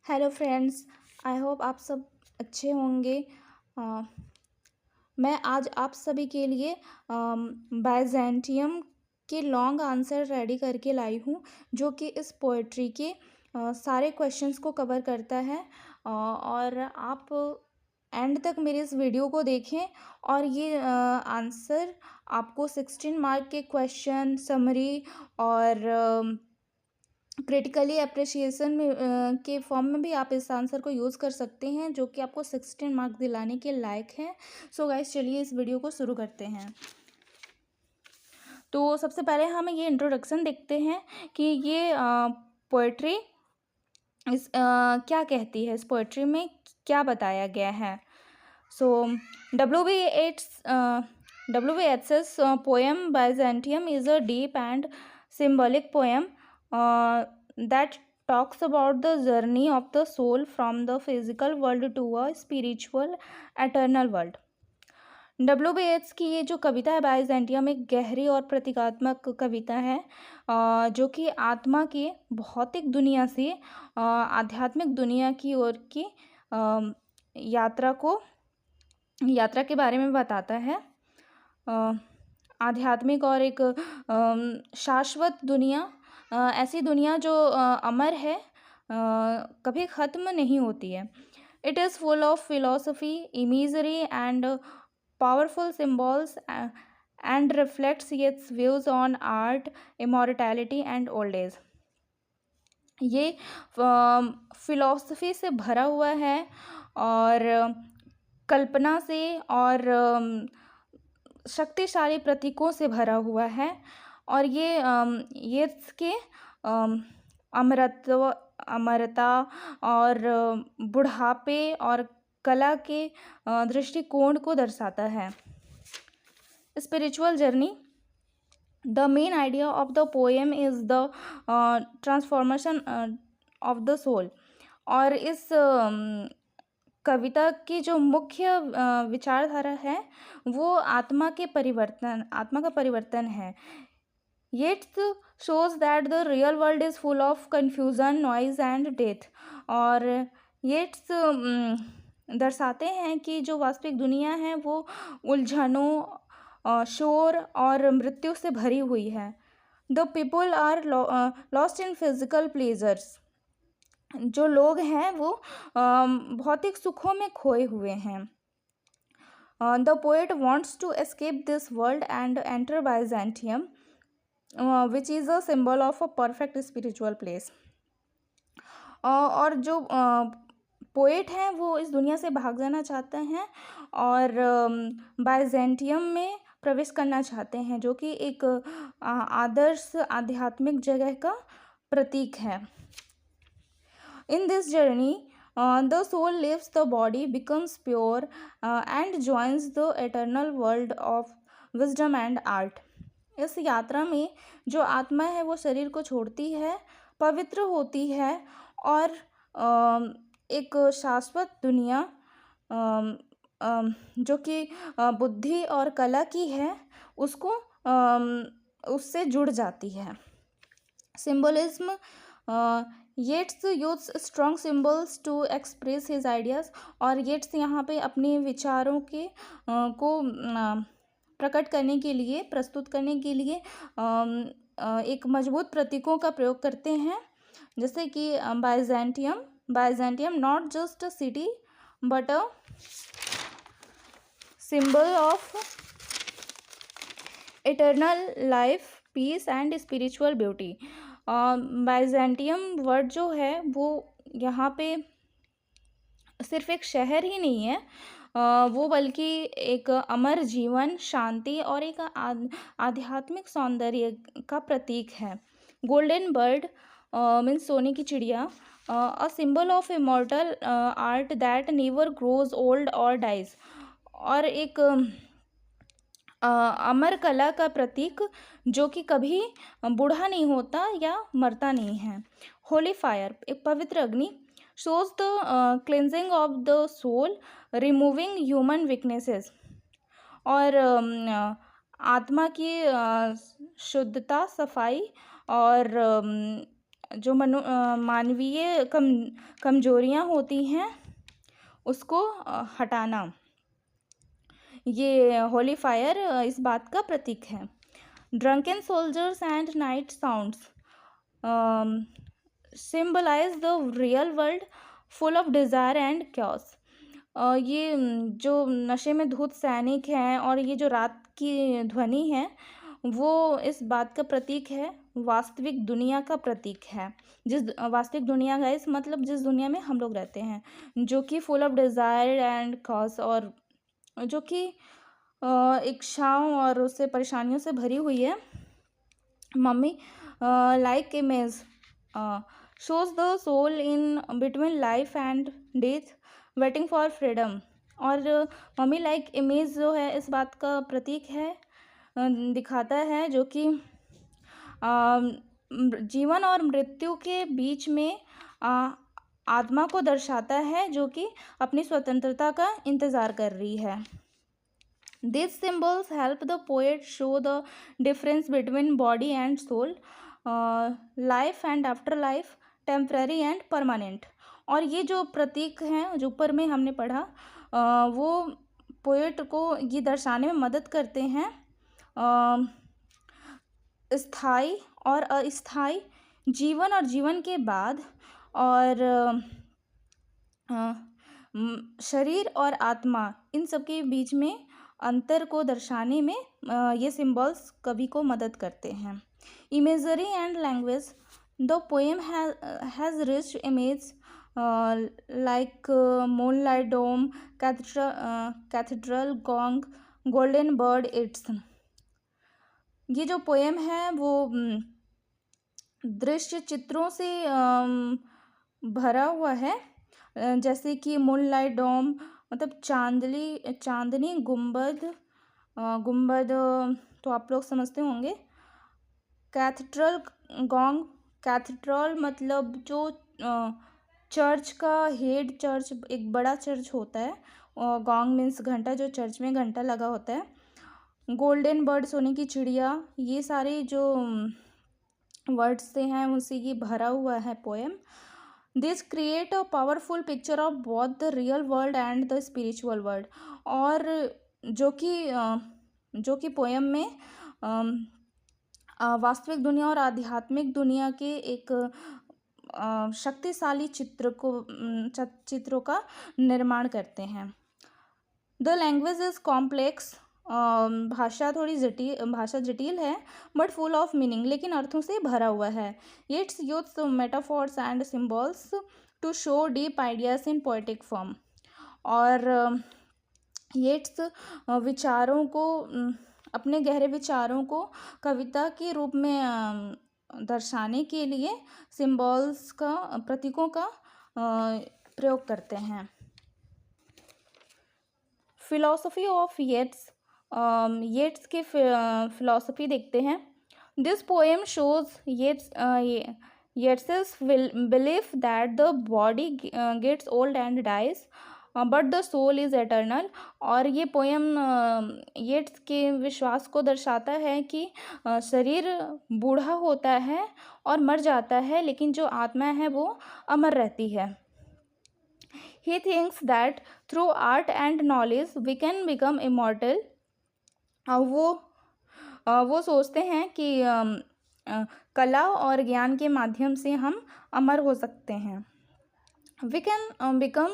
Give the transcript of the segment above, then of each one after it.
Hello friends. I hope आप सब अच्छे होंगे। अ, मैं आज आप सभी के लिए बाइजेंटियम के लॉन्ग आंसर रेडी करके लाई हूँ, जो कि इस पोएट्री के सारे क्वेश्चंस को कवर करता है। और आप एंड तक मेरे इस वीडियो को देखें और ये आंसर आपको 16 मार्क के क्वेश्चन समरी और क्रिटिकली अप्रिसिएशन में के फॉर्म में भी आप इस आंसर को यूज़ कर सकते हैं, जो कि आपको 16 मार्क दिलाने के लायक है। सो गाइस, चलिए इस वीडियो को शुरू करते हैं। तो सबसे पहले हम ये इंट्रोडक्शन देखते हैं कि ये पोएट्री क्या कहती है, इस पोएट्री में क्या बताया गया है। सो W.B.Yeats's poem Byzantium is a deep and symbolic poem that talks about the journey of the soul from the physical world to a spiritual eternal world. W.B.Yeats की ये जो कविता है बाइजेंटियम एक गहरी और प्रतीकात्मक कविता है, जो कि आत्मा के भौतिक दुनिया से आध्यात्मिक दुनिया की ओर की यात्रा के बारे में बताता है। आध्यात्मिक और एक शाश्वत दुनिया, ऐसी दुनिया जो अमर है, कभी ख़त्म नहीं होती है। It is full of philosophy, imagery and powerful symbols and reflects its views on art, immortality and old age. ये फिलॉसफी से भरा हुआ है और कल्पना से और शक्तिशाली प्रतीकों से भरा हुआ है। और ये इसके अमरता और बुढ़ापे और कला के दृष्टिकोण को दर्शाता है। Spiritual journey, the main idea of the poem is the transformation of the soul. और इस कविता की जो मुख्य विचारधारा है वो आत्मा का परिवर्तन है। Yeats shows that the real world is full of confusion, noise and death. और येट्स दर्शाते हैं कि जो वास्तविक दुनिया है वो उलझनों, शोर और मृत्यु से भरी हुई है। The people are lost in physical pleasures. जो लोग हैं वो भौतिक सुखों में खोए हुए हैं। The poet wants to escape this world and enter Byzantium, which is a symbol of a perfect spiritual place. और जो पोएट हैं वो इस दुनिया से भाग जाना चाहते हैं और बाइजेंटियम में प्रवेश करना चाहते हैं, जो कि एक आदर्श आध्यात्मिक जगह का प्रतीक है। In this journey the soul leaves the body, becomes pure and joins the eternal world of wisdom and art. इस यात्रा में जो आत्मा है वो शरीर को छोड़ती है, पवित्र होती है और एक शाश्वत दुनिया जो कि बुद्धि और कला की है उसको उससे जुड़ जाती है। Symbolism, Yeats uses strong symbols to express his ideas. और येट्स यहाँ पे अपने विचारों के को प्रकट करने के लिए, प्रस्तुत करने के लिए एक मजबूत प्रतीकों का प्रयोग करते हैं, जैसे कि Byzantium not just a city but a symbol of eternal life, peace and spiritual beauty. Byzantium word जो है वो यहाँ पे सिर्फ एक शहर ही नहीं है, वो बल्कि एक अमर जीवन, शांति और एक आध्यात्मिक सौंदर्य का प्रतीक है। गोल्डन बर्ड मीन्स सोने की चिड़िया, अ symbol of immortal art that never grows old और डाइज। और एक अमर कला का प्रतीक जो कि कभी बूढ़ा नहीं होता या मरता नहीं है। होली फायर, एक पवित्र अग्नि, shows the cleansing of the soul, removing human weaknesses। और आत्मा की शुद्धता, सफाई और जो मानवीय कमजोरियाँ होती हैं उसको हटाना, ये होली फायर इस बात का प्रतीक है। Drunken soldiers and night sounds symbolize the real world full of desire and chaos। ये जो नशे में धुत सैनिक हैं और ये जो रात की ध्वनि है वो इस बात का प्रतीक है, वास्तविक दुनिया का प्रतीक है। जिस वास्तविक दुनिया का इस मतलब जिस दुनिया में हम लोग रहते हैं, जो कि full of desire and cause, और जो कि इच्छाओं और उससे परेशानियों से भरी हुई है। Mummy like image shows the soul in between life and death waiting for freedom। और मम्मी लाइक इमेज जो है इस बात का प्रतीक है, दिखाता है, जो कि जीवन और मृत्यु के बीच में आत्मा को दर्शाता है जो कि अपनी स्वतंत्रता का इंतज़ार कर रही है। These symbols help the poet show the difference between body and soul, life and afterlife, temporary and permanent। और ये जो प्रतीक हैं जो ऊपर में हमने पढ़ा, वो पोएट को ये दर्शाने में मदद करते हैं स्थायी और अस्थायी जीवन और जीवन के बाद, और शरीर और आत्मा इन सब के बीच में अंतर को दर्शाने में ये सिंबल्स कवि को मदद करते हैं। Imagery and language, the poem has rich image like moonlight dome, cathedral, gong, golden bird its. ये जो पोएम है वो दृश्य चित्रों से भरा हुआ है, जैसे कि मूनलाइट डोम मतलब चांदनी गुंबद, तो आप लोग समझते होंगे। कैथेड्रल गॉन्ग, कैथेड्रल मतलब जो चर्च का हेड, चर्च एक बड़ा चर्च होता है, और गॉन्ग मीन्स घंटा, जो चर्च में घंटा लगा होता है। गोल्डन बर्ड सोने की चिड़िया, ये सारे जो वर्ड्स से हैं उनसे ये भरा हुआ है poem. This create a powerful picture of both the real world and the spiritual world. और जो कि पोएम में वास्तविक दुनिया और आध्यात्मिक दुनिया के एक शक्तिशाली चित्रों का निर्माण करते हैं। द लैंग्वेज इज कॉम्प्लेक्स, भाषा जटिल है, बट फुल ऑफ मीनिंग, लेकिन अर्थों से भरा हुआ है। Its use metaphors and symbols to show deep ideas in poetic form. और येट्स विचारों को, अपने गहरे विचारों को कविता के रूप में दर्शाने के लिए सिम्बॉल्स का, प्रतीकों का प्रयोग करते हैं। फिलॉसफी ऑफ येट्स, येट्स के फिलॉसफी देखते हैं। This poem shows Yeats belief that the body gets old and dies but the soul is eternal. और ये पोएम येट्स के विश्वास को दर्शाता है कि शरीर बूढ़ा होता है और मर जाता है, लेकिन जो आत्मा है वो अमर रहती है। He thinks that through art and knowledge we can become immortal। वो सोचते हैं कि कला और ज्ञान के माध्यम से हम अमर हो सकते हैं। We can become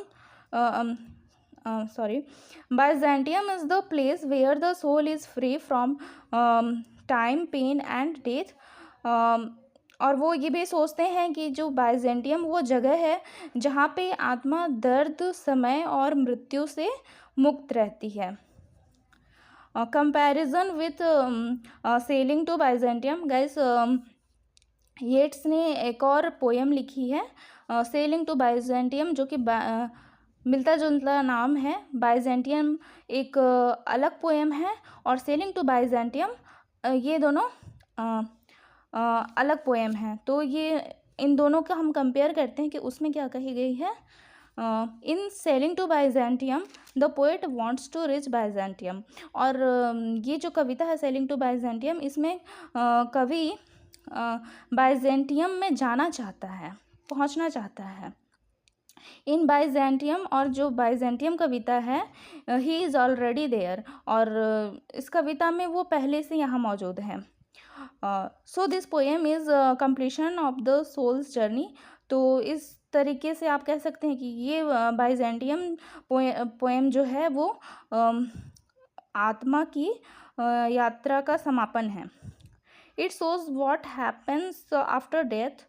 Byzantium is the place where the soul is free from time, pain and death। और वो ये भी सोचते हैं कि जो बाइजेंटियम वो जगह है जहाँ पे आत्मा दर्द, समय और मृत्यु से मुक्त रहती है। Comparison with sailing to Byzantium, guys Yeats ने एक और पोएम लिखी है सेलिंग टू बाइजेंटियम, जो कि मिलता जुलता नाम है। बाइजेंटियम एक अलग पोएम है और सेलिंग टू बाइजेंटियम ये दोनों अलग पोएम है। तो ये इन दोनों का हम कंपेयर करते हैं कि उसमें क्या कही गई है। In sailing to Byzantium the poet wants to reach Byzantium. और ये जो कविता है सेलिंग टू बाइजेंटियम, इसमें कवि बाइजेंटियम में जाना चाहता है, पहुंचना चाहता है। इन बाइजेंटियम, और जो बाइजेंटियम कविता है, ही इज़ ऑलरेडी देयर, और इस कविता में वो पहले से यहाँ मौजूद है। So this poem is completion of the soul's journey. तो इस तरीके से आप कह सकते हैं कि ये बाइजेंटियम पोएम जो है वो आत्मा की यात्रा का समापन है। It shows what happens after death,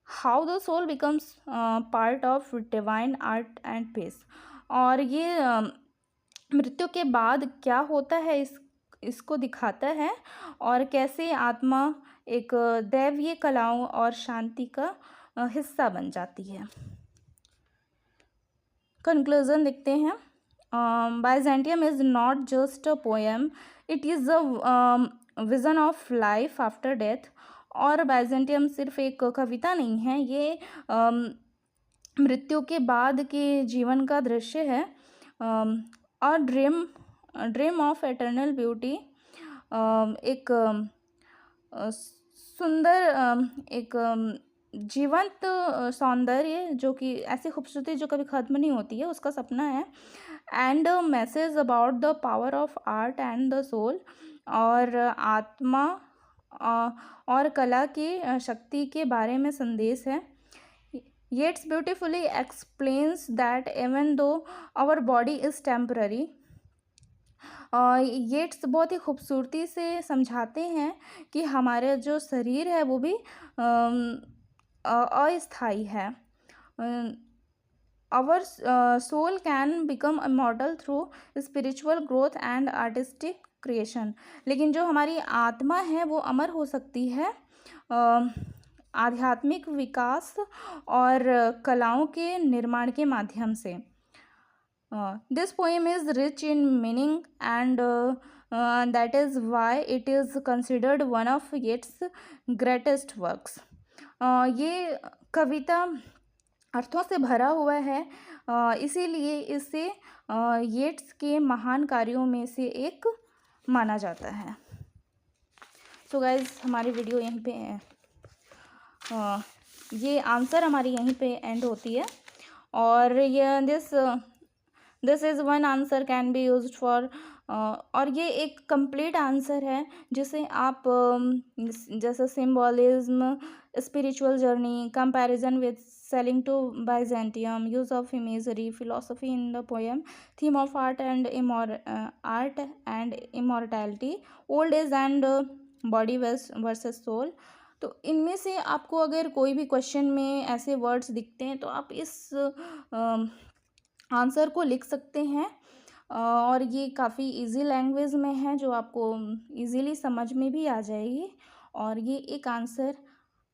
how the soul becomes part of divine art and peace. और ये मृत्यु के बाद क्या होता है इसको दिखाता है, और कैसे आत्मा एक दैवीय कलाओं और शांति का हिस्सा बन जाती है। कंक्लूजन देखते हैं। Byzantium is not just a poem, it is a vision of life after death. और बाइजेंटियम सिर्फ एक कविता नहीं है, ये मृत्यु के बाद के जीवन का दृश्य है, और ड्रीम ऑफ एटर्नल ब्यूटी, एक सुंदर, एक जीवंत सौंदर्य, जो कि ऐसी खूबसूरती जो कभी ख़त्म नहीं होती है, उसका सपना है। And message about the power of art and the soul, और आत्मा और कला की शक्ति के बारे में संदेश है। Yeats beautifully explains that even though our body is temporary, येट्स बहुत ही खूबसूरती से समझाते हैं कि हमारा जो शरीर है वो भी अस्थायी है। Our soul can become immortal through spiritual growth and artistic creation। लेकिन जो हमारी आत्मा है वो अमर हो सकती है आध्यात्मिक विकास और कलाओं के निर्माण के माध्यम से। This poem is rich in meaning, and that is why it is considered one of Yeats greatest works. ये कविता अर्थों से भरा हुआ है, इसीलिए इसे येट्स के महान कार्यों में से एक माना जाता है। सो गाइज, हमारी वीडियो यहीं पे है, ये आंसर हमारी यहीं पे एंड होती है। और ये this is one answer can be used for, और ये एक कंप्लीट आंसर है जिसे आप जैसे symbolism, spiritual journey, comparison with sailing to Byzantium, use of imagery, philosophy in the poem, theme of art and immortality, old age and body versus soul. तो इनमें से आपको अगर कोई भी क्वेश्चन में ऐसे वर्ड्स दिखते हैं तो आप इस आंसर को लिख सकते हैं, और ये काफ़ी इजी लैंग्वेज में है जो आपको इजीली समझ में भी आ जाएगी। और ये एक आंसर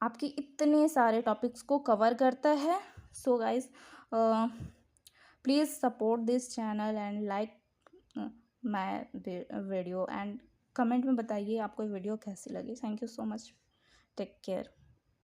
आपके इतने सारे टॉपिक्स को कवर करता है। So guys, please support this channel and like my video, and comment में बताइए आपको वीडियो कैसी लगी। Thank you so much, take care.